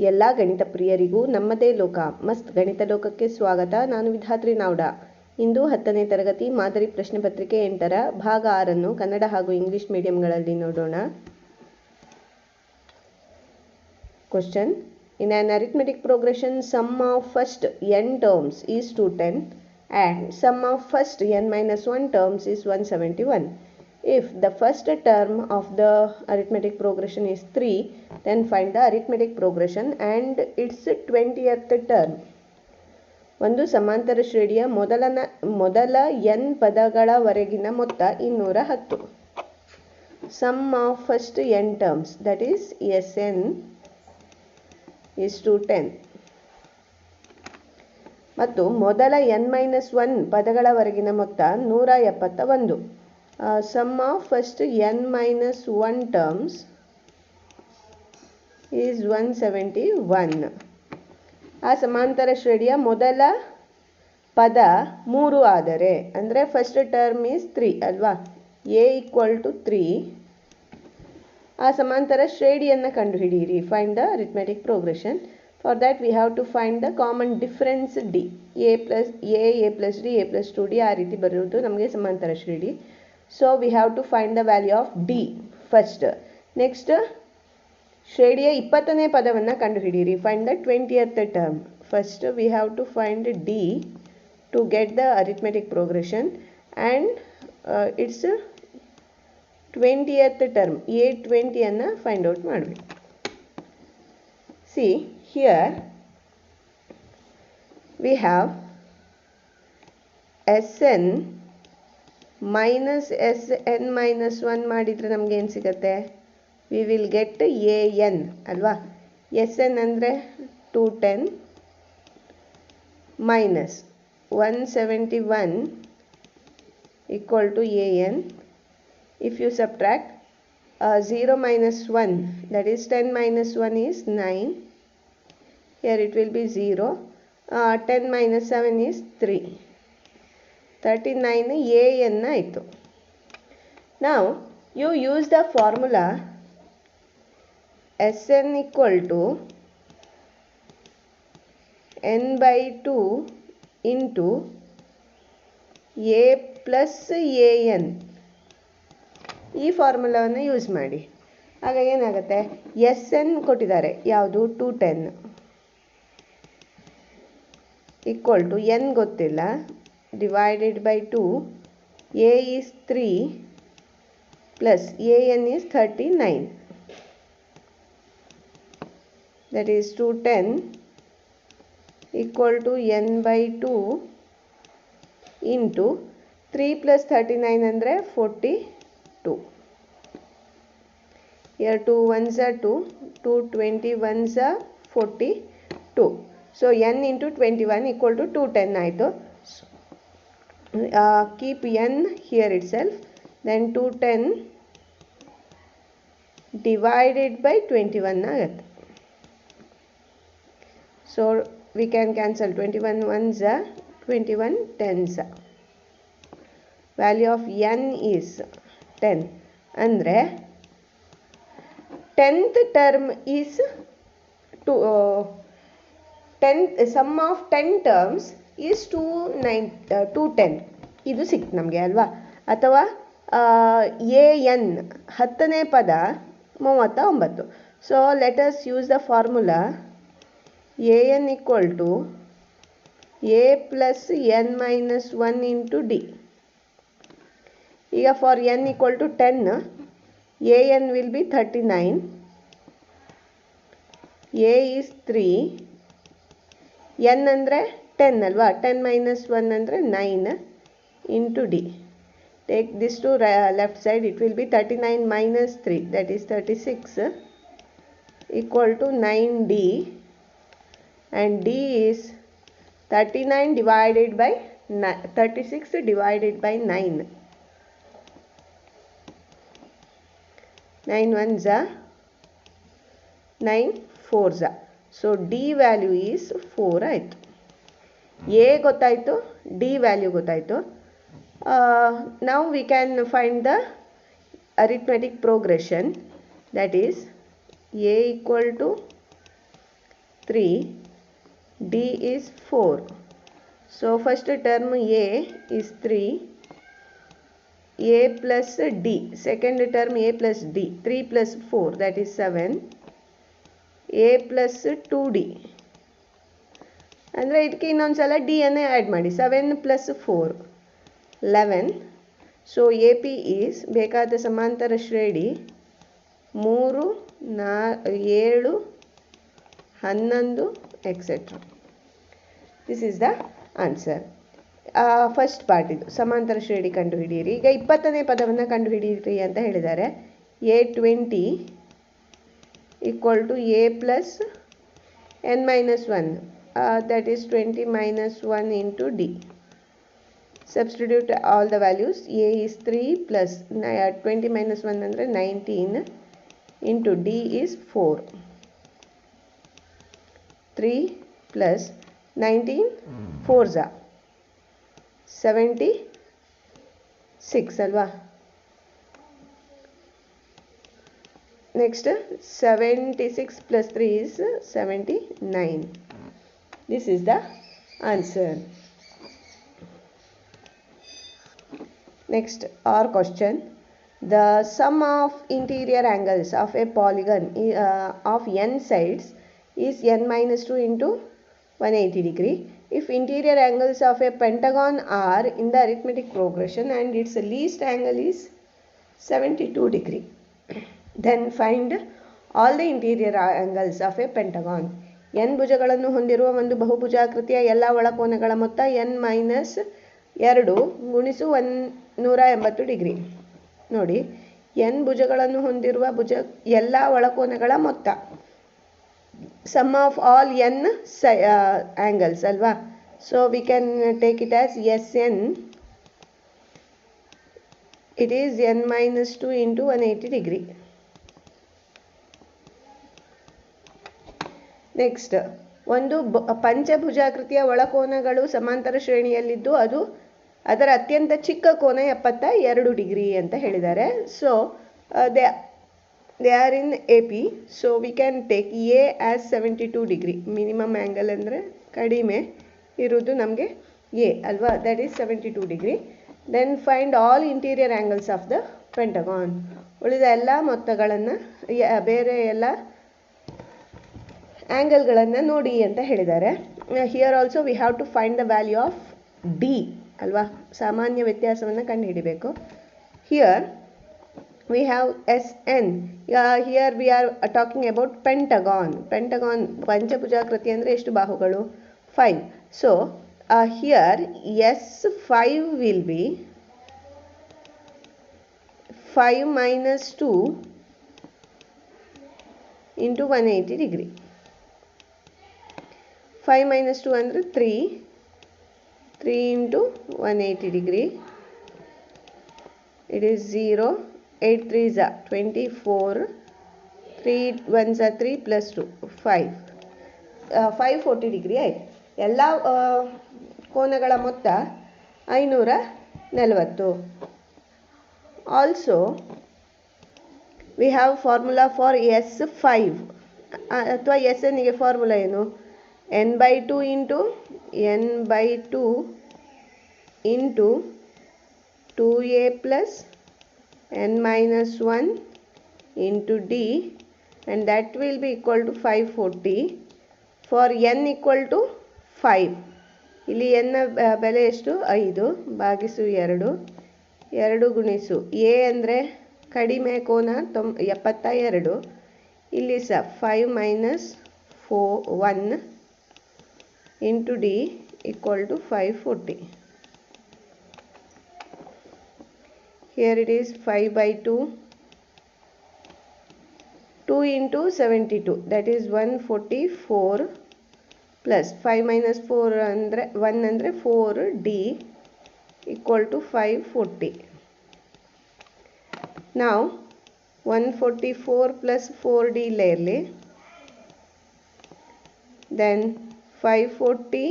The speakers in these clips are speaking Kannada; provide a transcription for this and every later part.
ಎಲ್ಲ ಗಣಿತ ಪ್ರಿಯರಿಗೂ ನಮ್ಮದೇ ಲೋಕ ಮಸ್ತ್ ಗಣಿತ ಲೋಕಕ್ಕೆ ಸ್ವಾಗತ. ನಾನು ವಿಧಾತ್ರಿ ನಾವ್ಡ. ಇಂದು 10ನೇ ತರಗತಿ ಮಾದರಿ ಪ್ರಶ್ನೆ ಪತ್ರಿಕೆ 8ರ ಭಾಗ 6 ಕನ್ನಡ ಹಾಗೂ ಇಂಗ್ಲಿಷ್ ಮೀಡಿಯಂಗಳಲ್ಲಿ ನೋಡೋಣ. Question: in on arithmetic progression sum of first n terms is 210 and sum of first n-1 terms is 171. If the first term of the arithmetic progression is 3, then find the arithmetic progression and its 20th term. ಒಂದು ಸಮಾಂತರ ಶ್ರೇಣಿಯ ಮೊದಲ n ಪದಗಳವರೆಗಿನ ಮೊತ್ತ 210. Sum of first n terms, that is Sn, is 210. ಮತ್ತು ಮೊದಲ n-1 ಪದಗಳವರೆಗಿನ ಮೊತ್ತ 171. Sum of first n-1 terms is 171. ಆ ಸಮಾಂತರ ಶ್ರೇಣಿಯ ಮೊದಲ ಪದ 3 ಆದರೆ ಅಂದರೆ ಫಸ್ಟ್ ಟರ್ಮ್ ಈಸ್ 3 ಅಲ್ವಾ, a = 3. ಆ ಸಮಾಂತರ ಶ್ರೇಣಿಯನ್ನು ಕಂಡುಹಿಡಿಯಿರಿ. Find the arithmetic progression. For that we have to find the common difference d. a plus d, a plus 2d ಆ ರೀತಿ ಬರುವುದು ನಮಗೆ ಸಮಾಂತರ ಶ್ರೇಣಿ. So we have to find the value of d first. Next ಶ್ರೇಣಿಯ 20ನೇ ಪದವನ್ನು ಕಂಡುಹಿಡಿಯಿರಿ. Find the 20th term. First we have to find d to get the arithmetic progression and its 20th term a20 ಅನ್ನು ಫೈಂಡ್ ಔಟ್ ಮಾಡಬೇಕು. See here we have Sn minus Sn minus 1 ಮಾಡಿದರೆ ನಮಗೆ ಏನು ಸಿಗುತ್ತೆ? ವಿ ವಿಲ್ ಗೆಟ್ an ಅಲ್ವಾ. Sn ಅಂದರೆ 210 minus 171 equal to an. If you subtract 0 minus 1, that is 10 minus 1 is 9. Here it will be 0. 10 minus 7 is 3. 39 an ಆಯಿತು. Now you use the formula Sn equal to n by 2 into a plus an. ಈ ಫಾರ್ಮುಲಾವನ್ನು ಯೂಸ್ ಮಾಡಿ. ಆಗ ಏನಾಗುತ್ತೆ? Sn ಕೊಟ್ಟಿದ್ದಾರೆ ಯಾವುದು? 210 equal to n ಗೊತ್ತಿಲ್ಲ, divided by 2, a is 3 plus an is 39. That is 210 equal to n by 2 into 3 plus 39 ಅಂದರೆ 42. Here 2 ones are 2, 2 21s are 42. So n into 21 equal to 210 ಆಯಿತು. Keep n here itself, then 210 divided by 21 ಆಗುತ್ತೆ. So we can cancel 21 ones are 21 tens. Value of n is 10. ಅಂದರೆ 10th term is 10 sum of 10 terms is 210. ಇದು ಸಿಕ್ತು ನಮಗೆ ಅಲ್ವಾ. ಅಥವಾ an 10ನೇ ಪದ 39. So let us use the formula an equal to a plus n minus 1 into d. ಈಗ for n equal to 10, an will be 39, a is 3, n ಅಂದರೆ 10 ಅಲ್ವಾ, 10 minus 1 ಅಂದರೆ 9 into d. Take this to left side, it will be 39 minus 3, that is 36 equal to 9d, and d is 39 divided by 36 divided by 9. 9 ones are 9 fours are. So d value is 4 ಆಯಿತು. a ಗೊತ್ತಾಯಿತು, d ವ್ಯಾಲ್ಯೂ ಗೊತ್ತಾಯಿತು. Now we can find the arithmetic progression, that is a equal to 3, D is 4. So first term A is 3, A plus D. Second term A plus D. 3 plus 4, that is 7. A plus 2D. ಅಂದರೆ ಇದಕ್ಕೆ ಇನ್ನೊಂದ್ಸಲ ಡಿ ಅನ್ನೇ ಆ್ಯಡ್ ಮಾಡಿ. 7 plus 4, 11. So A P is ಬೇಕಾದ ಸಮಾಂತರ ಶ್ರೇಣಿ 3, 7, 11 etcetera. This is the answer. First part ಇದು ಸಮಾಂತರ ಶ್ರೇಣಿ ಕಂಡುಹಿಡಿಯಿರಿ. ಈಗ 20ನೇ ಪದವನ್ನು ಕಂಡುಹಿಡಿಯಿರಿ ಅಂತ ಹೇಳಿದ್ದಾರೆ. A20 = A plus n minus 1. That is 20 minus 1 into D. Substitute all the values. A is 3 plus 20 minus 1 ಅಂದರೆ 19 into D is 4. 3 plus 19 4s are 76 ಅಲ್ವಾ. Next 76 plus 3 is 79. This is the answer. Next, our question. The sum of interior angles of a polygon of n sides is n minus 2 into 180 degree. If interior angles of a pentagon are in the arithmetic progression and its least angle is 72 degree, then find all the interior angles of a pentagon. n ಭುಜಗಳನ್ನು ಹೊಂದಿರುವ ಒಂದು ಬಹುಭುಜಾಕೃತಿಯ ಎಲ್ಲ ಒಳಕೋನಗಳ ಮೊತ್ತ n ಮೈನಸ್ 2 ಗುಣಿಸು 180 ಡಿಗ್ರಿ. ನೋಡಿ, n ಭುಜಗಳನ್ನು ಹೊಂದಿರುವ ಎಲ್ಲ ಒಳಕೋನಗಳ ಮೊತ್ತ, sum of all n angles ಅಲ್ವಾ. So we can take it as Sn. It is n minus 2 into 180 degree. Next, ಒಂದು ಪಂಚಭುಜಾಕೃತಿಯ ಒಳಕೋನಗಳು ಸಮಾಂತರ ಶ್ರೇಣಿಯಲ್ಲಿದ್ದು ಅದರ ಅತ್ಯಂತ ಚಿಕ್ಕ ಕೋನ 72 ಡಿಗ್ರಿ ಅಂತ ಹೇಳಿದ್ದಾರೆ. So they are in A P. So we can take a as 72 degree. Minimum angle ಅಂದರೆ ಕಡಿಮೆ ಇರುವುದು ನಮಗೆ ಎ ಅಲ್ವಾ. That is 72 degree. Then find all interior angles of the pentagon. ಉಳಿದ ಎಲ್ಲ ಮೊತ್ತಗಳನ್ನು, ಬೇರೆ ಎಲ್ಲ ಆ್ಯಂಗಲ್ಗಳನ್ನು ನೋಡಿ ಅಂತ ಹೇಳಿದ್ದಾರೆ. Here also we have to find the value of d ಅಲ್ವಾ. ಸಾಮಾನ್ಯ ವ್ಯತ್ಯಾಸವನ್ನು ಕಂಡುಹಿಡಿಬೇಕು. Here we have Sn. Here we are talking about pentagon. ಪಂಚಭುಜಾಕೃತಿ ಅಂದರೆ ಎಷ್ಟು ಬಾಹುಗಳು? 5. So here S5 will be 5 minus 2 into 180 degree. 5 minus 2 ಅಂದರೆ 3 into 180 degree. It is 0. 8 3s are 24. 3 1s are 3 plus 2 5. 540 degree ಆಯಿತು. ಎಲ್ಲ ಕೋನಗಳ ಮೊತ್ತ 540. Also we have formula for S5 ಅಥವಾ Snಗೆ ಫಾರ್ಮುಲಾ ಏನು? n/2 into 2a plus n minus 1 into d, and that will be equal to 540 for n equal to 5. ಇಲ್ಲಿ n ಬೆಲೆ ಎಷ್ಟು? 5 ಭಾಗಿಸು 2. 2 ಗುಣಿಸು a ಅಂದರೆ ಕಡಿಮೆ ಕೋನ 72. ಇಲ್ಲಿ ಸಹ 5 minus 1 into d equal to 540. Here it is 5/2. 2 into 72, that is 144 plus 5 minus 4 ಅಂದರೆ 1 ಅಂದರೆ 4d equal to 540. Now 144 plus 4d ಲೇಯರ್ಲಿ, then 540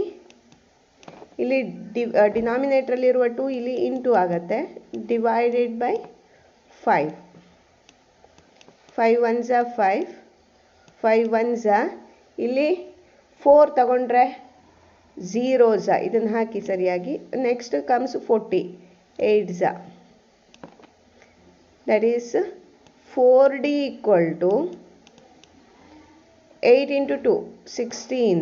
ಇಲ್ಲಿ ಡಿನಾಮಿನೇಟ್ರಲ್ಲಿರುವ 2 ಇಲ್ಲಿ ಇಂಟು ಆಗುತ್ತೆ, divided by 5. 5 1s are 5. 5 1s are ಇಲ್ಲಿ 4 ತಗೊಂಡ್ರೆ ಝೀರೋಸ, ಇದನ್ನು ಹಾಕಿ ಸರಿಯಾಗಿ. Next comes 40 8s, that is 4d equal to 8 into 2 16,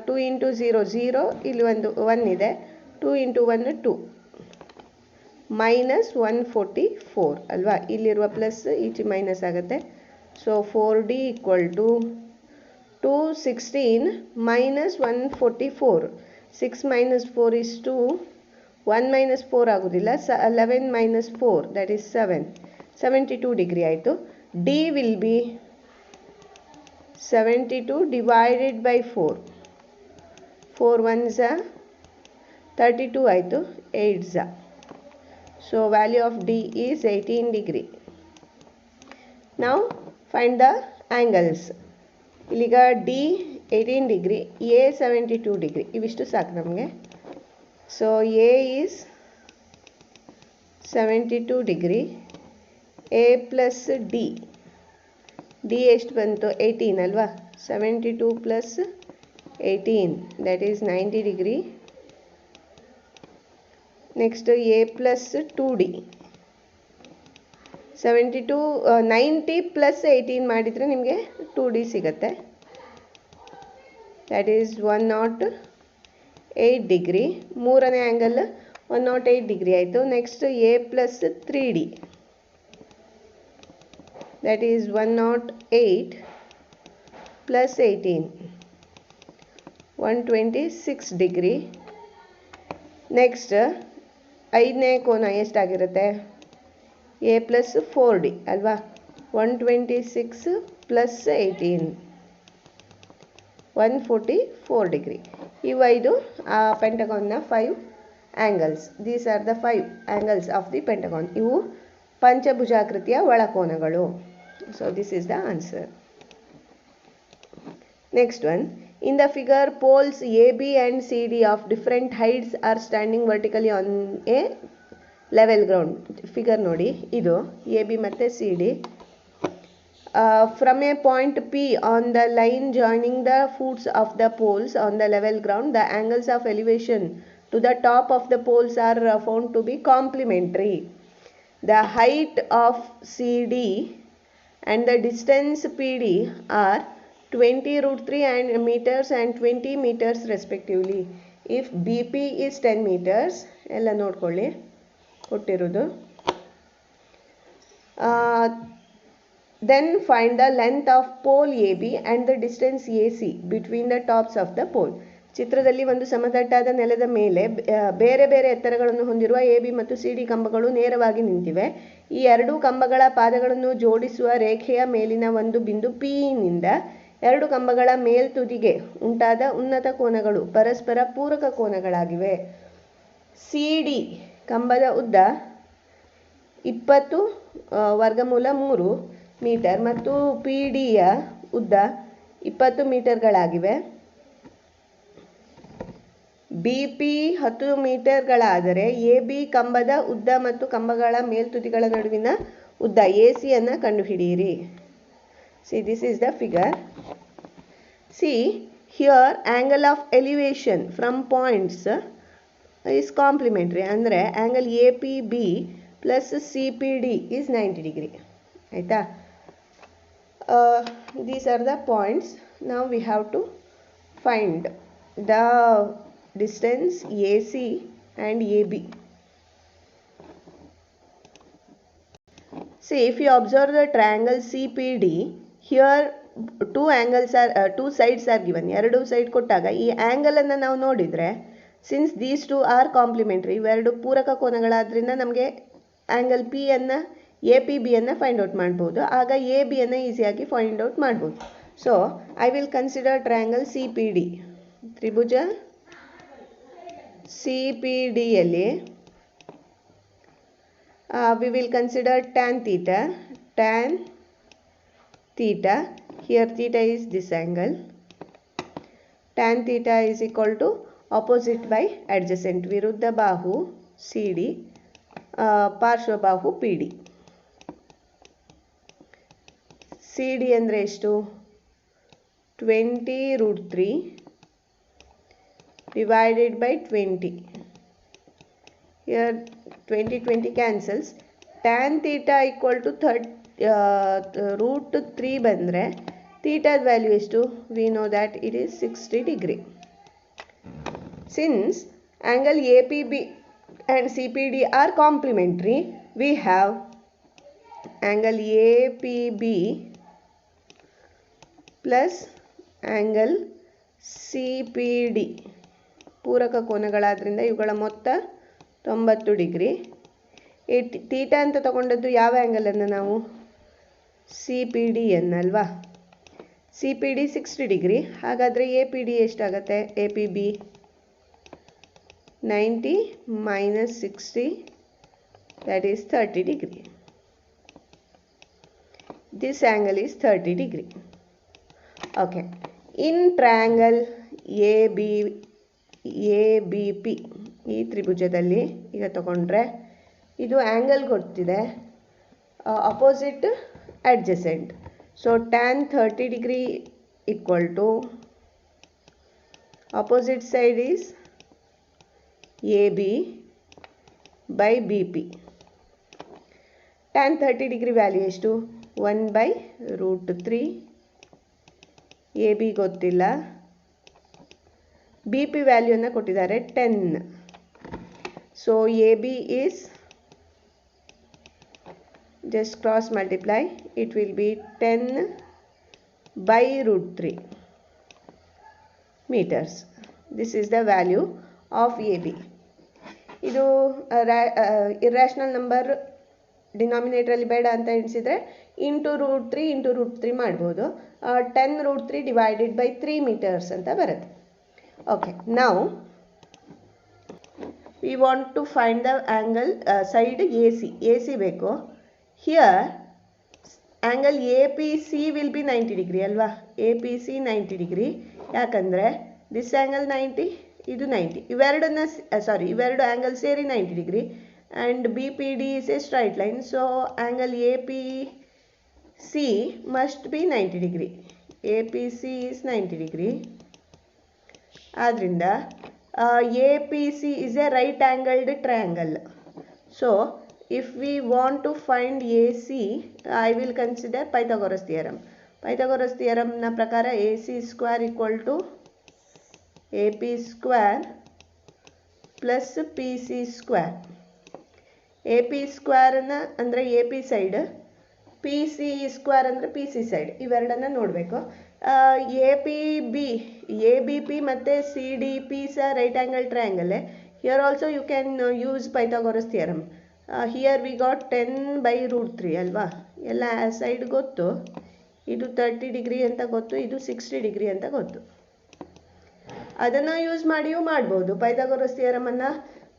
2 into 0 0, ಇಲ್ಲಿ ಒಂದು 1 ಇದೆ, 2 into 1 2, minus 144 ಅಲ್ವಾ, ಇಲ್ಲಿರುವ ಪ್ಲಸ್ ಈಚೆ ಮೈನಸ್ ಆಗುತ್ತೆ. So 4d equal to 216 minus 144, 6 minus 4 is 2, 1 minus 4 ಆಗೋದಿಲ್ಲ, 11 minus 4 that is 7, 72 ಡಿಗ್ರಿ ಆಯಿತು. D will be 72 divided by 4, 4 1s 32 ಆಯಿತು, 8s. So value of D is 18 degree. Now find the angles. ಇಲ್ಲಿಗ D 18 degree, A 72 degree, ಇವಿಷ್ಟು ಸಾಕು ನಮಗೆ. So A is 72 degree, A plus D, D ಎಷ್ಟು ಬಂತು 18 ಅಲ್ವಾ, 72 plus 18 that is 90 degree. Next A plus 2D, 90 plus 18 ಮಾಡಿದರೆ ನಿಮಗೆ 2D ಸಿಗುತ್ತೆ, that is 108 ಡಿಗ್ರಿ. ಮೂರನೇ ಆ್ಯಂಗಲ್ 108 ಡಿಗ್ರಿ ಆಯಿತು. Next A plus 3D, that is 108 plus 18, 126 degree. Next ಐದನೇ ಕೋನ ಎಷ್ಟಾಗಿರುತ್ತೆ, A ಪ್ಲಸ್ 4D ಅಲ್ವಾ, 126 ಪ್ಲಸ್ 18, 144 ಡಿಗ್ರಿ. ಇವು 5 ಆ ಪೆಂಟಗಾನ್ನ 5 angles. These are the 5 angles of the pentagon. ಇವು ಪಂಚಭುಜಾಕೃತಿಯ ಒಳಕೋನಗಳು. So this is the answer. Next one, in the figure poles AB and CD of different heights are standing vertically on a level ground. Figure ನೋಡಿ, ಇದು AB ಮತ್ತು CD. From a point P on the line joining the foots of the poles on the level ground, the angles of elevation to the top of the poles are found to be complementary. The height of CD and the distance PD are 20 root 3 and meters and 20 meters respectively. If BP is 10 meters, ಎಲ್ಲ ನೋಡ್ಕೊಳ್ಳಿ ಕೊಟ್ಟಿರೋದು. Then find the length of pole AB and the distance AC between the tops of the pole. ಚಿತ್ರದಲ್ಲಿ ಒಂದು ಸಮತಟ್ಟಾದ ನೆಲದ ಮೇಲೆ ಬೇರೆ ಬೇರೆ ಎತ್ತರಗಳನ್ನು ಹೊಂದಿರುವ AB ಮತ್ತು CD ಕಂಬಗಳು ನೇರವಾಗಿ ನಿಂತಿವೆ. ಈ ಎರಡೂ ಕಂಬಗಳ ಪಾದಗಳನ್ನು ಜೋಡಿಸುವ ರೇಖೆಯ ಮೇಲಿನ ಒಂದು ಬಿಂದು P ನಿಂದ ಎರಡು ಕಂಬಗಳ ಮೇಲ್ತುದಿಗೆ ಉಂಟಾದ ಉನ್ನತ ಕೋನಗಳು ಪರಸ್ಪರ ಪೂರಕ ಕೋನಗಳಾಗಿವೆ. CD ಕಂಬದ ಉದ್ದ 20 ವರ್ಗಮೂಲ 3 ಮೀಟರ್ ಮತ್ತು PDಯ ಉದ್ದ 20 ಮೀಟರ್ಗಳಾಗಿವೆ. BP 10 ಮೀಟರ್ಗಳಾದರೆ AB ಕಂಬದ ಉದ್ದ ಮತ್ತು ಕಂಬಗಳ ಮೇಲ್ತುದಿಗಳ ನಡುವಿನ ಉದ್ದ AC ಅನ್ನು ಕಂಡುಹಿಡಿಯಿರಿ. See, this is the figure. See, here angle of elevation from points is complementary. ಅಂದರೆ angle APB plus CPD is 90 degree. ಆಯಿತಾ? These are the points. Now we have to find the distance AC and AB. See, if you observe the triangle CPD, here two sides are given. ಎರಡು ಸೈಡ್ ಕೊಟ್ಟಾಗ ಈ ಆ್ಯಂಗಲ್ ಅನ್ನು ನಾವು ನೋಡಿದರೆ, since these two are complementary, ಇವೆರಡು ಪೂರಕ ಕೋನಗಳಾದ್ರಿಂದ ನಮಗೆ ಆ್ಯಂಗಲ್ P ಅನ್ನು APB ಅನ್ನು ಫೈಂಡ್ ಔಟ್ ಮಾಡ್ಬೋದು. ಆಗ AB ಅನ್ನು ಈಸಿಯಾಗಿ ಫೈಂಡ್ ಔಟ್ ಮಾಡ್ಬೋದು. So I will consider triangle CPD. ತ್ರಿಭುಜ CPDಯಲ್ಲಿ we will consider tan theta. Here theta is this angle. Tan theta is equal to opposite by adjacent. ವಿರುದ್ಧ ಬಾಹು CD, ಪಾರ್ಶ್ವ ಬಾಹು PD. CD ಅಂದರೆ ಎಷ್ಟು? 20 root 3 divided by 20. Here 20 cancels. Tan theta equal to root 3 ಬಂದರೆ theta's value ಎಷ್ಟು? We know that it is 60 degree. Since angle APB and CPD are complementary, we have angle APB plus angle CPD. ಪೂರಕ ಕೋನಗಳಾದ್ರಿಂದ ಇವುಗಳ ಮೊತ್ತ 90 ಡಿಗ್ರಿ. ಥೀಟಾ ಅಂತ ತಗೊಂಡದ್ದು ಯಾವ ಆ್ಯಂಗಲನ್ನು ನಾವು? CPD ಅನ್ನಲ್ವಾ? CPD 60 degree. ಹಾಗಾದರೆ APD ಎಷ್ಟಾಗುತ್ತೆ? APB 90 minus 60, that is 30 degree. This angle is 30 degree. Okay. In triangle ABP, ಈ ತ್ರಿಭುಜದಲ್ಲಿ ಈಗ ತಗೊಂಡ್ರೆ ಇದು ಆ್ಯಂಗಲ್ ಕೊಡ್ತಿದೆ, opposite adjacent. So tan 30 degree equal to opposite side is AB by BP. Tan 30 degree value ಎಷ್ಟು? 1 by root 3. AB ಗೊತ್ತಿಲ್ಲ. BP ವ್ಯಾಲ್ಯೂನ ಕೊಟ್ಟಿದ್ದಾರೆ 10. So AB is, just cross multiply, it will be 10 by root 3 meters. This is the value of AB. ಇದು ಇರ್ಯಾಷನಲ್ ನಂಬರ್ ಡಿನಾಮಿನೇಟ್ರಲ್ಲಿ ಬೇಡ ಅಂತ ಎಣಿಸಿದರೆ ಇಂಟು ರೂಟ್ 3 ಮಾಡ್ಬೋದು. 10 root 3 divided by 3 meters ಅಂತ ಬರುತ್ತೆ. ಓಕೆ, ನಾವು we want to find the angle side AC ಬೇಕು. Here angle APC will be 90 degree ಅಲ್ವಾ? APC 90 degree. ಯಾಕಂದರೆ ದಿಸ್ ಆ್ಯಂಗಲ್ 90, ಇದು 90, ಇವೆರಡು ಆ್ಯಂಗಲ್ ಸೇರಿ 90 degree. And BPD is a straight line, so angle APC must be 90 degree. APC is 90 degree. ಆದ್ರಿಂದ APC is a right angled triangle. So if we want to find AC, I will consider Pythagoras theorem. Pythagoras theorem ನ ಪ್ರಕಾರ AC square equal to AP square plus PC square. AP square ಅಂದರೆ AP ಸೈಡ್, PC ಸ್ಕ್ವೇರ್ ಅಂದರೆ PC ಸೈಡ್. ಇವೆರಡನ್ನು ನೋಡಬೇಕು. ABP ಮತ್ತು CDP ಸಹ right angle triangle. Here also you can use Pythagoras theorem. Here we got 10 by root 3 ಅಲ್ವಾ? ಎಲ್ಲ ಸೈಡ್ ಗೊತ್ತು. ಇದು 30 ಡಿಗ್ರಿ ಅಂತ ಗೊತ್ತು, ಇದು 60 ಡಿಗ್ರಿ ಅಂತ ಗೊತ್ತು. ಅದನ್ನು ಯೂಸ್ ಮಾಡಿಯೂ ಮಾಡ್ಬೋದು. ಪೈಥಾಗೋರಸ್ ಥಿಯರಮನ್ನು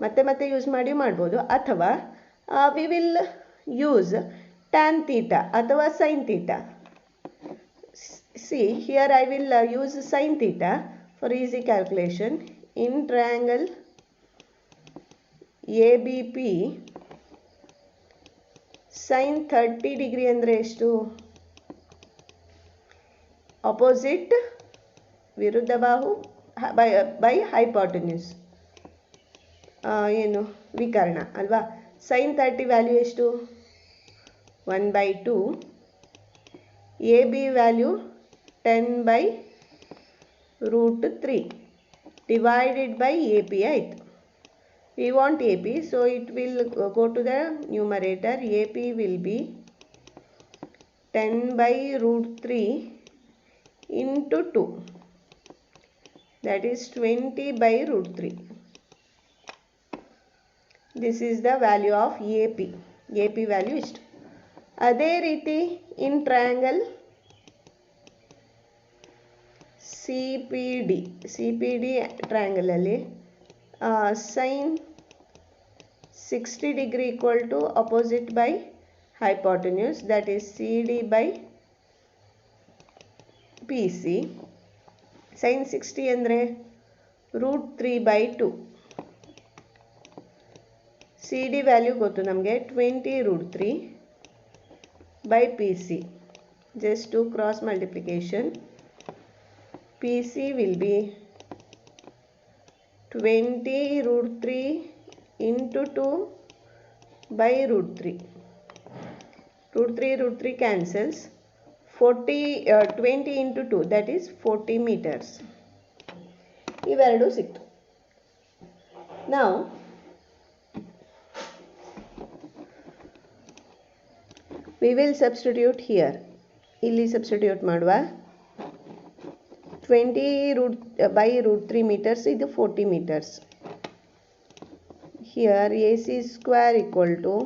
ಮತ್ತೆ ಯೂಸ್ ಮಾಡಿಯೂ ಮಾಡ್ಬೋದು. ಅಥವಾ we will use tan theta ಅಥವಾ sin theta. See, here I will use sin theta for easy calculation. In triangle ABP, sin 30 degree ಅಂದರೆ ಎಷ್ಟು? ಅಪೋಸಿಟ್ ವಿರುದ್ಧ ಬಾಹು ಬೈ ಹೈಪಾಟನ್ಯೂಸ್, ಏನು ವಿಕರ್ಣ ಅಲ್ವಾ? sin 30 ವ್ಯಾಲ್ಯೂ ಎಷ್ಟು? 1 by 2. AB value 10 by root 3 divided by AP ಆಯಿತು. We want AP, so it will go to the numerator. AP will be 10 by root 3 into 2, that is 20 by root 3. This is the value of AP. AP value ಇಷ್ಟು. ಅದೇ ರೀತಿ in triangle CPD ಟ್ರಯಾಂಗಲಲ್ಲಿ sin 60 degree equal to opposite by hypotenuse, that is CD by PC. sin 60 ಅಂದರೆ root 3 by 2. CD ವ್ಯಾಲ್ಯೂ ಗೊತ್ತು ನಮಗೆ 20 root 3 by PC. Just do cross multiplication. PC will be 20 root 3 into 2 by root 3. Root 3 cancels. 20 into 2, that is 40 meters. ಇವೆರಡು ಸಿಕ್ತು. Now we will substitute here. ಇಲ್ಲಿ substitute ಮಾಡುವ. 20 by root 3 meters, ಇದು 40 meters. Here AC square equal to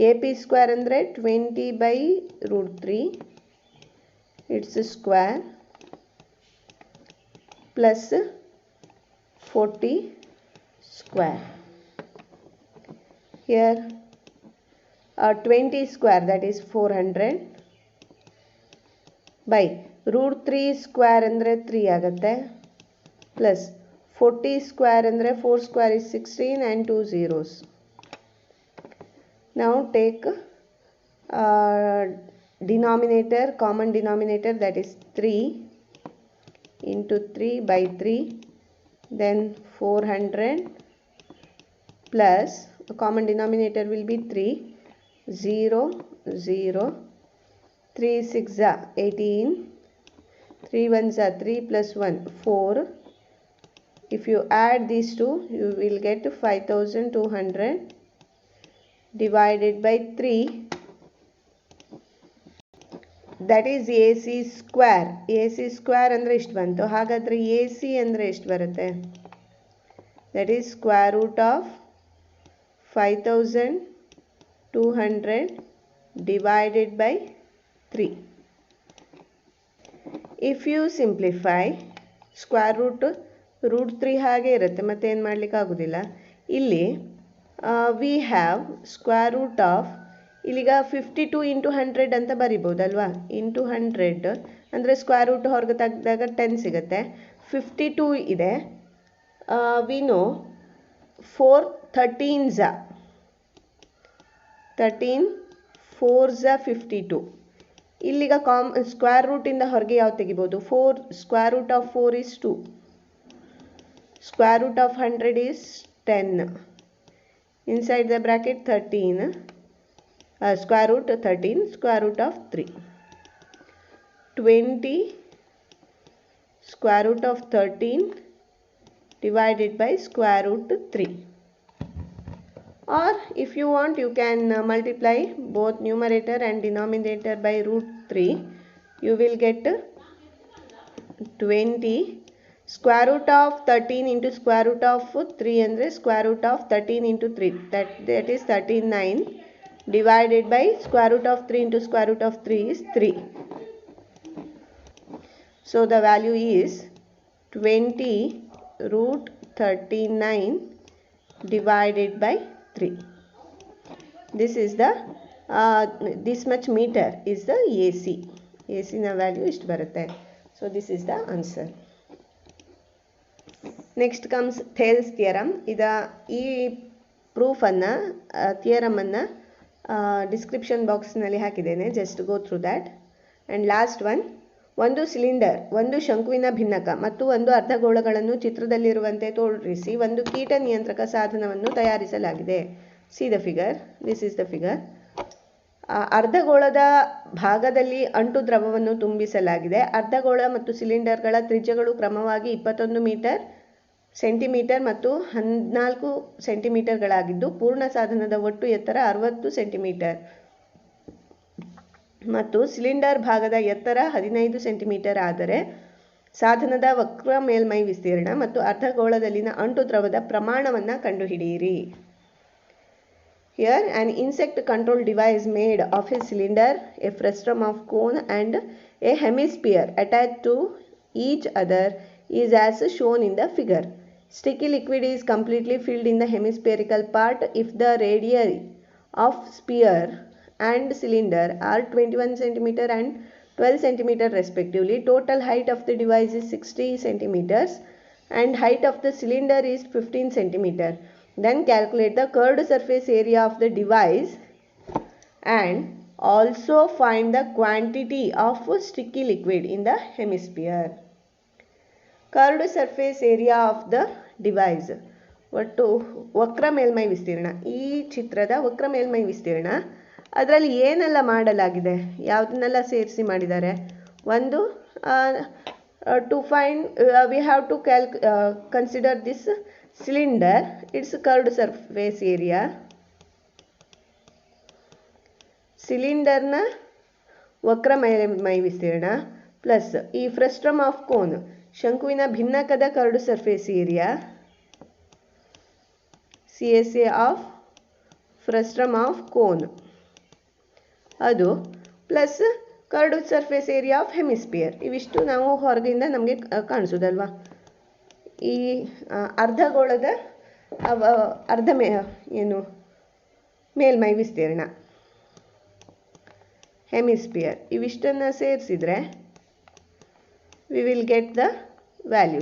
AP square ಅಂದರೆ 20 by root 3 its square plus 40 square. Here 20 square, that is 400 by root 3 square ಅಂದರೆ 3 ಆಗುತ್ತೆ plus 40 square ಅಂದರೆ 4 square is 16 and 2 zeros. Now take denominator, common denominator, that is 3 into 3 by 3, then 400 plus common denominator will be 3, 0, 0, 3 6 are 18, 3 1s are 3 plus 1 4. If you add these two, you will get 5200 divided by 3, that is AC square. AC square ಅಂದರೆ ಎಷ್ಟು ಬಂತು? ಹಾಗಾದರೆ AC ಅಂದರೆ ಎಷ್ಟು ಬರುತ್ತೆ? That is square root of 5200 divided by 3. If you simplify, square root 3 ಹಾಗೆ ಇರುತ್ತೆ, ಮತ್ತೆ ಏನು ಮಾಡಲಿಕ್ಕೆ ಆಗೋದಿಲ್ಲ. ಇಲ್ಲಿ we have square root of, ಇಲ್ಲಿಗ 52 into 100 ಅಂತ ಬರಿಬೋದಲ್ವಾ? into 100 ಅಂದರೆ ಸ್ಕ್ವೇರ್ ರೂಟ್ ಹೊರಗೆ ತೆಗೆದಾಗ 10 ಸಿಗುತ್ತೆ. 52 ಇದೆ. we know 4 13s 13 4s 52. ಇಲ್ಲಿಗ square ರೂಟಿಂದ ಹೊರಗೆ ಯಾವ ತೆಗಿಬೋದು? 4 square root of 4 is 2. Square root of 100 is 10. Inside the bracket 13. Square root 13, square root of 3. 20 square root of 13 divided by square root 3. Or if you want, you can multiply both numerator and denominator by root 3. You will get 20 square root of 13 into square root of 3 ಅಂದರೆ square root of 13 into 3, that is 39 divided by square root of 3 into square root of 3 is 3. So the value is 20 root 39 divided by 3. This is the this much meter is the AC. AC na value ishtu barutte. So this is the answer. Next comes Thales theorem. ಈ ಪ್ರೂಫ್ ಅನ್ನು ಥಿಯರಮ್ ಅನ್ನು ಡಿಸ್ಕ್ರಿಪ್ಷನ್ ಬಾಕ್ಸ್ನಲ್ಲಿ ಹಾಕಿದ್ದೇನೆ. Just go through that. And last one, ಒಂದು ಸಿಲಿಂಡರ್, ಒಂದು ಶಂಕುವಿನ ಭಿನ್ನಕ ಮತ್ತು ಒಂದು ಅರ್ಧಗೋಳಗಳನ್ನು ಚಿತ್ರದಲ್ಲಿರುವಂತೆ ತೋರಿಸಿ ಒಂದು ಕೀಟ ನಿಯಂತ್ರಕ ಸಾಧನವನ್ನು ತಯಾರಿಸಲಾಗಿದೆ. See the figure. This is the figure. ಅರ್ಧಗೋಳದ ಭಾಗದಲ್ಲಿ ಅಂಟು ದ್ರವವನ್ನು ತುಂಬಿಸಲಾಗಿದೆ. ಅರ್ಧಗೋಳ ಮತ್ತು ಸಿಲಿಂಡರ್ಗಳ ತ್ರಿಜ್ಯಗಳು ಕ್ರಮವಾಗಿ 21 ಸೆಂಟಿಮೀಟರ್ ಮತ್ತು 14 ಸೆಂಟಿಮೀಟರ್ಗಳಾಗಿದ್ದು ಪೂರ್ಣ ಸಾಧನದ ಒಟ್ಟು ಎತ್ತರ 60 ಸೆಂಟಿಮೀಟರ್ ಮತ್ತು ಸಿಲಿಂಡರ್ ಭಾಗದ ಎತ್ತರ 15 ಸೆಂಟಿಮೀಟರ್ ಆದರೆ ಸಾಧನದ ವಕ್ರ ಮೇಲ್ಮೈ ವಿಸ್ತೀರ್ಣ ಮತ್ತು ಅರ್ಧಗೋಳದಲ್ಲಿನ ಅಂಟು ದ್ರವದ ಪ್ರಮಾಣವನ್ನು ಕಂಡುಹಿಡಿಯಿರಿ. Here an insect control device made of a cylinder, a frustum of cone and a hemisphere attached to each other is as shown in the figure. Sticky liquid is completely filled in the hemispherical part if the radii of sphere and cylinder are 21 cm and 12 cm respectively. Total height of the device is 60 centimeters and height of the cylinder is 15 centimeter. Then calculate the curved surface area of the device and Also find the quantity of sticky liquid in the hemisphere. Curved surface area of the device. ಒಟ್ಟು ವಕ್ರ ಮೇಲ್ಮೈ ವಿಸ್ತೀರ್ಣ. ಈ ಚಿತ್ರದ ವಕ್ರ ಮೇಲ್ಮೈ ವಿಸ್ತೀರ್ಣ. ಅದರಲ್ಲಿ ಏನೆಲ್ಲ ಮಾಡಲಾಗಿದೆ, ಯಾವುದನ್ನೆಲ್ಲ ಸೇರಿಸಿ ಮಾಡಿದ್ದಾರೆ. ಒಂದು to find we have to consider this cylinder, its curved surface area. ಸಿಲಿಂಡರ್ನ ವಕ್ರ ಮೇಲ್ಮೈ ವಿಸ್ತೀರ್ಣ ಪ್ಲಸ್ ಈ ಫ್ರಸ್ಟ್ರಮ್ ಆಫ್ ಕೋನ್ ಶಂಕುವಿನ ಭಿನ್ನಕದ curved surface area CSA of frustum of cone ಅದು plus curved surface area of hemisphere. ಇವಿಷ್ಟು ನಾವು ಹೊರಗಿಂದ ನಮಗೆ ಕಾಣಿಸೋದಲ್ವಾ. ಈ ಅರ್ಧಗೋಳದ ಏನು ಮೇಲ್ಮೈ ವಿಸ್ತೀರ್ಣ ಹೆಮಿಸ್ಪಿಯರ್. ಇವಿಷ್ಟನ್ನು ಸೇರಿಸಿದರೆ we will get the value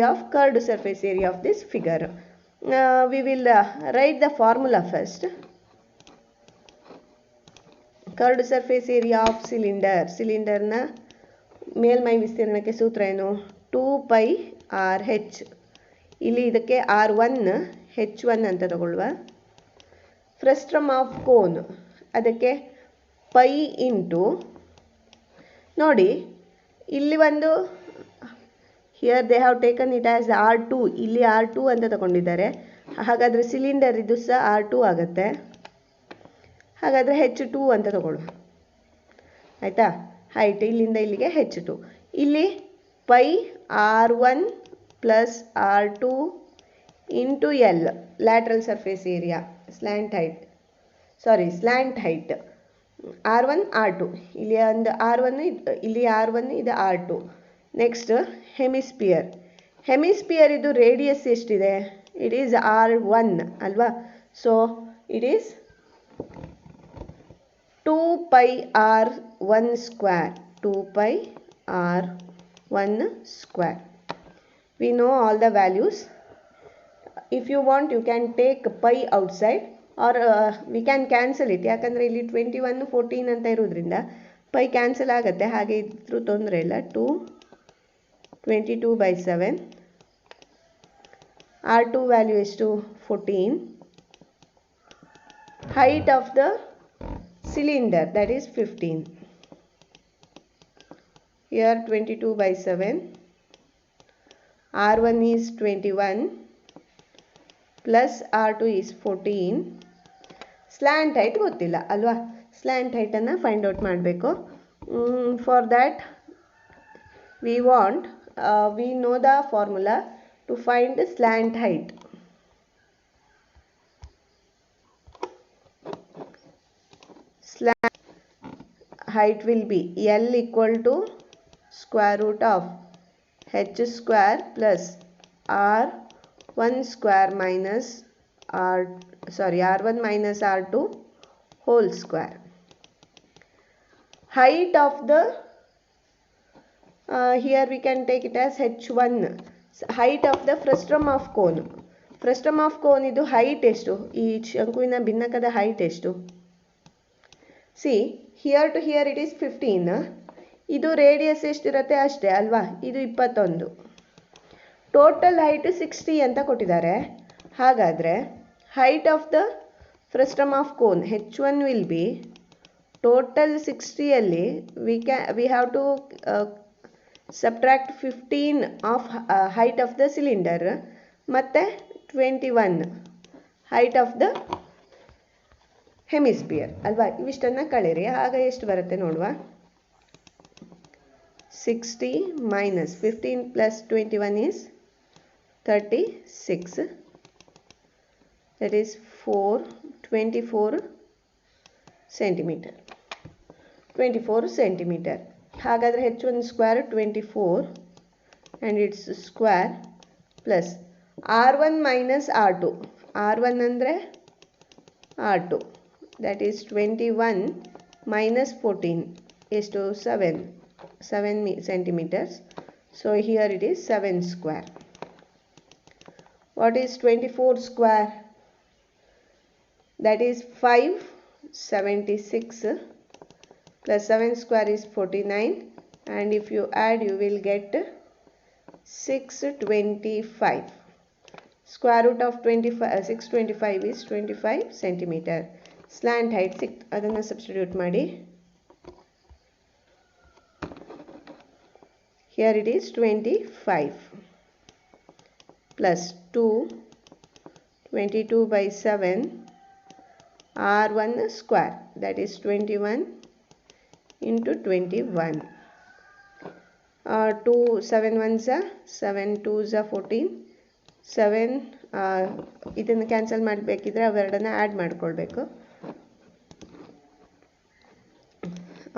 of curved surface area of this figure. We will write the formula first. Curved surface area of cylinder na ಮೇಲ್ಮೈ ವಿಸ್ತೀರ್ಣಕ್ಕೆ ಸೂತ್ರ ಏನು, 2πRh. ಇಲ್ಲಿ ಇದಕ್ಕೆ R1 H1 ಅಂತ ತಗೊಳ್ಳುವ. ಫ್ರಸ್ಟ್ರಮ್ ಆಫ್ ಕೋನ್ ಅದಕ್ಕೆ ಪೈ ಇಂಟು, ನೋಡಿ ಇಲ್ಲಿ ಒಂದು here they have taken it as R2, ಇಲ್ಲಿ R2 ಅಂತ ತಗೊಂಡಿದ್ದಾರೆ. ಹಾಗಾದರೆ ಸಿಲಿಂಡರ್ ಇದು ಸಹ R2 ಆಗುತ್ತೆ. ಹಾಗಾದರೆ H2 ಅಂತ ತಗೊಳ್ಳುವ. ಆಯಿತಾ, ಹೈಟ್ ಇಲ್ಲಿಂದ ಇಲ್ಲಿಗೆ H2. ಇಲ್ಲಿ pi R1 plus R2 into L lateral surface area slant height R1 R2. ಇಲ್ಲಿ ಒಂದು R1 ಇಲ್ಲಿ R1 ಇದು R2. ನೆಕ್ಸ್ಟ್ ಹೆಮಿಸ್ಪಿಯರ್ ಇದು ರೇಡಿಯಸ್ ಎಷ್ಟಿದೆ, ಇಟ್ ಈಸ್ R1 ಅಲ್ವಾ. So it is 2πR1 square. 2πR1 square. We know all the values. If you want you can take pi outside or we can cancel it. ಯಾಕಂದರೆ ಇಲ್ಲಿ 21 14 ಅಂತ ಇರೋದ್ರಿಂದ ಪೈ ಕ್ಯಾನ್ಸಲ್ ಆಗುತ್ತೆ, ಹಾಗೆ ಇದ್ರೂ ತೊಂದರೆ ಇಲ್ಲ. 22/7. R2 ವ್ಯಾಲ್ಯೂ ಎಷ್ಟು, 14. Height of the cylinder that is 15. Here 22/7. R1 is 21 plus R2 is 14. Slant height ಗೊತ್ತಿಲ್ಲ ಅಲ್ವಾ, ಸ್ಲ್ಯಾಂಟ್ ಹೈಟನ್ನು ಫೈಂಡ್ ಔಟ್ ಮಾಡಬೇಕು. For that we know the formula to find slant height. Slant height will be L equal to square root of H square plus R1 square minus R1 minus R2 whole square. Height of the here we can take it as H1. Height of the frustum of cone. Frustum of cone ಇದು height ಎಷ್ಟು, ಈ ಶಂಕುವಿನ ಭಿನ್ನಕದ height ಎಷ್ಟು. See, here to here it is 15. ಇದು ರೇಡಿಯಸ್ ಎಷ್ಟಿರುತ್ತೆ ಅಷ್ಟೇ ಅಲ್ವಾ, ಇದು 21. ಟೋಟಲ್ ಹೈಟ್ 60 ಅಂತ ಕೊಟ್ಟಿದ್ದಾರೆ. ಹಾಗಾದರೆ height of the frustum of cone H1 will be total 60ಯಲ್ಲಿ we have to subtract 15 of height of the cylinder ಮತ್ತು 21 ಹೈಟ್ ಆಫ್ ದ ಹೆಮಿಸ್ಪಿಯರ್ ಅಲ್ವಾ. ಇವಿಷ್ಟನ್ನು ಕಳೀರಿ, ಆಗ ಎಷ್ಟು ಬರುತ್ತೆ ನೋಡುವ. 60 minus 15 plus 21 is 36. That is 24 centimeter. 24 centimeter. ಹಾಗಾದರೆ H1 square 24 and its square plus R1 minus R2. R1 ಅಂದರೆ R2. That is 21 minus 14 is to 7 centimeters. So here it is 7 square. What is 24 square? That is 5 76 plus 7 square is 49, and if you add you will get 625. Square root of 625 is 25 centimeter. Slant height adana substitute ಮಾಡಿ. Here it is 25 plus 2, 22 by 7, R1 square, that is 21 into 21. 2 7 1s are 7 2s are 14. 7 ಇದನ್ನು ಕ್ಯಾನ್ಸಲ್ ಮಾಡಬೇಕಿದ್ರೆ ಅವೆರಡನ್ನ ಆ್ಯಡ್ ಮಾಡ್ಕೊಳ್ಬೇಕು.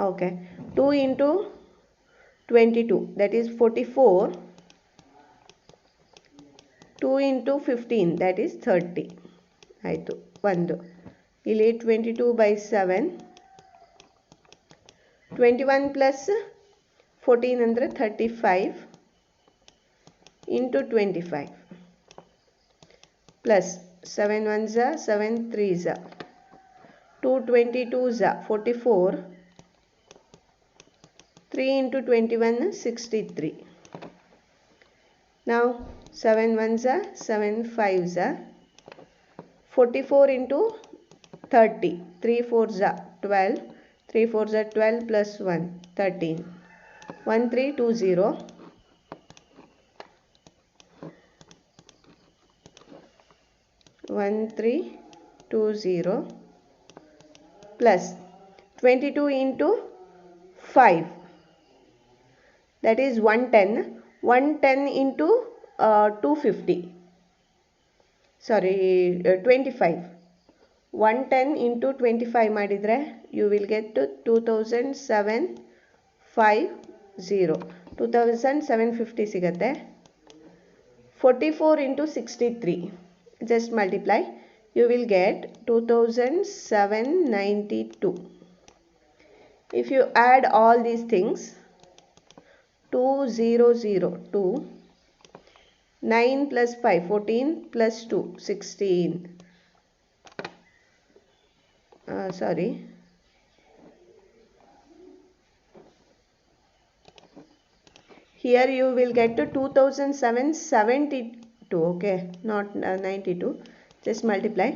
Okay, 2 into 22, that is 44. 2 into 15, that is 30. ಆಯಿತು, ಒಂದು. ಇಲ್ಲಿ 22 by 7. 21 plus 14 ಅಂದರೆ 35 into 25 plus 7 1s are 7 3s are 2 22s are 44. 3 into 21 63. Now 7 1s are 7 5s are 44 into 30. 3 4s are 12. 3 4s are 12 plus 1 13. 1320. 1320 plus 22 into 5, that is 110. 110 into 250. Sorry, 25. 110 into 25 ಮಾಡಿದರೆ you will get to 2750. 2750 ಸಿಗುತ್ತೆ. 44 into 63. Just multiply. You will get 2792. If you add all these things, 2002, 9 plus 5, 14 plus 2, 16. Sorry. Here you will get to 2772, okay, not 92. Just multiply.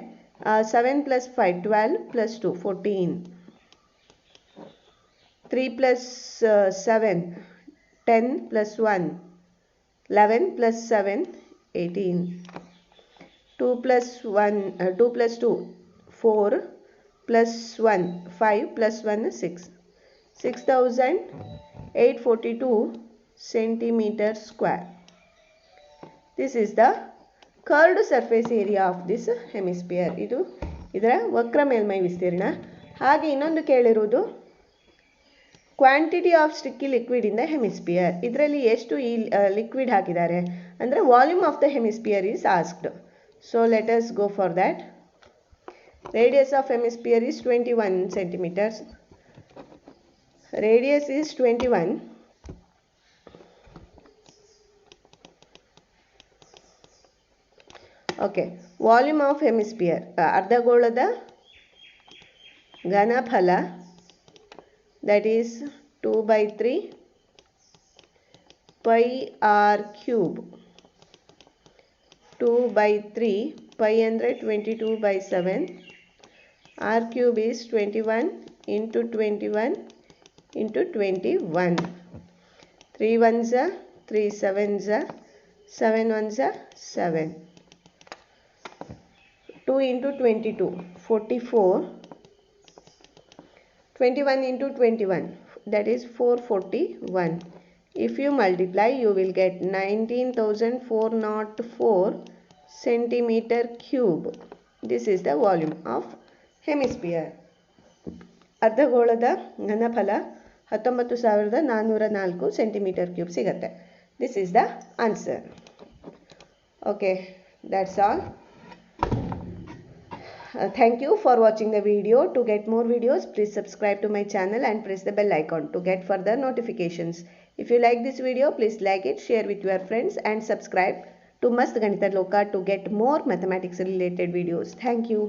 7 plus 5, 12 plus 2, 14. 3 plus 7, 10 plus 1, 11 plus 7, 18. 2 plus 2, 4 plus 1, 5 plus 1, 6. 6842 centimeter square. This is the curved surface area of this hemisphere. ಇದು ಇದರ ವಕ್ರ ಮೇಲ್ಮೈ ವಿಸ್ತೀರ್ಣ. ಹಾಗೆ ಇನ್ನೊಂದು ಕೇಳಿರುವುದು quantity of sticky liquid in the hemisphere. ಇದರಲ್ಲಿ ಎಷ್ಟು ಈ ಲಿಕ್ವಿಡ್ ಹಾಕಿದ್ದಾರೆ ಅಂದರೆ volume of the hemisphere is asked. So let us go for that. Radius of hemisphere is 21 centimeters. Radius is 21. Okay, volume of hemisphere, ಅರ್ಧಗೋಳದ ಘನಫಲ, that is 2/3 pi r cube. 2/3 pi ಅಂದರೆ 22/7. r cube is 21 into 21 into 21. 3 1s are 3 7s are 7 1s are 7. 2 into 22, 44. 21 into 21, that is 441. If you multiply, you will get 19,404 centimeter cube. This is the volume of hemisphere. ಅರ್ಧಗೋಳದ ಘನಫಲ 19,404 centimeter cube ಸಿಗುತ್ತೆ. This is the answer. Okay, that's all. Thank you for watching the video. To get more videos, please subscribe to my channel and press the bell icon to get further notifications. If you like this video, please like it, share with your friends and subscribe to Mast Ganita Loka to get more mathematics related videos. Thank you.